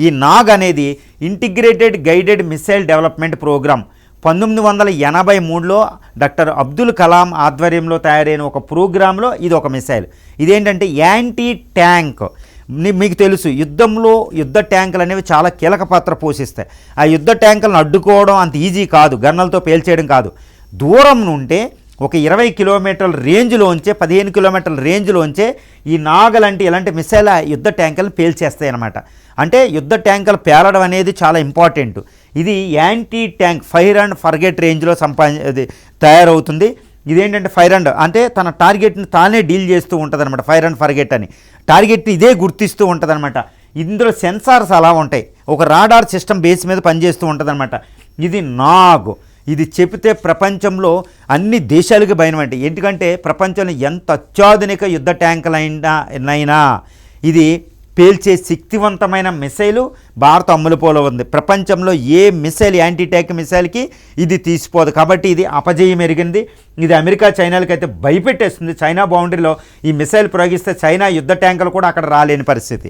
ఈ నాగ్ అనేది integrated guided missile development programme 1983లో డాక్టర్ అబ్దుల్ కలాం ఆధ్వర్యంలో తయారైన ఒక ప్రోగ్రాంలో ఇది ఒక మిసైల్. ఇదేంటంటే యాంటీ ట్యాంక్. మీకు తెలుసు యుద్ధంలో యుద్ధ ట్యాంకులు అనేవి చాలా కీలక పాత్ర పోషిస్తాయి. ఆ యుద్ధ ట్యాంకులను అడ్డుకోవడం అంత ఈజీ కాదు, గన్నలతో పేల్చేయడం కాదు. దూరం నుండే ఒక 20 కిలోమీటర్ల రేంజ్లోంచే 15 కిలోమీటర్ల రేంజ్లోంచే ఈ నాగలంటే ఇలాంటి మిసైల్ యుద్ధ ట్యాంకులను పేల్చేస్తాయి అన్నమాట. అంటే యుద్ధ ట్యాంకులు పేలడం అనేది చాలా ఇంపార్టెంట్. ఇది anti tank fire and forget రేంజ్లో తయారవుతుంది. ఇదేంటంటే ఫైర్ అండ్ అంటే తన టార్గెట్ని తానే డీల్ చేస్తూ ఉంటుంది అనమాట. ఫైర్ అండ్ ఫర్గెట్ అని టార్గెట్ ఇదే గుర్తిస్తూ ఉంటుంది అనమాట. ఇందులో సెన్సార్స్ అలా ఉంటాయి, ఒక రాడార్ సిస్టమ్ బేస్ మీద పనిచేస్తూ ఉంటుంది అనమాట. ఇది నాగ్. ఇది చెబితే ప్రపంచంలో అన్ని దేశాలకు భయమంటే, ఎందుకంటే ప్రపంచంలో ఎంత అత్యాధునిక యుద్ధ ట్యాంకులైనా ఇది పేల్చే శక్తివంతమైన మిసైలు భారత అమ్ములపోలో ఉంది. ప్రపంచంలో ఏ మిసైల్ యాంటీ ట్యాంక్ మిసైల్కి ఇది తీసిపోదు. కాబట్టి ఇది అపజయం ఎరిగింది. ఇది అమెరికా చైనాలకి అయితే భయపెట్టేస్తుంది. చైనా బౌండరీలో ఈ మిసైల్ ప్రయోగిస్తే చైనా యుద్ధ ట్యాంకులు కూడా అక్కడ రాలేని పరిస్థితి.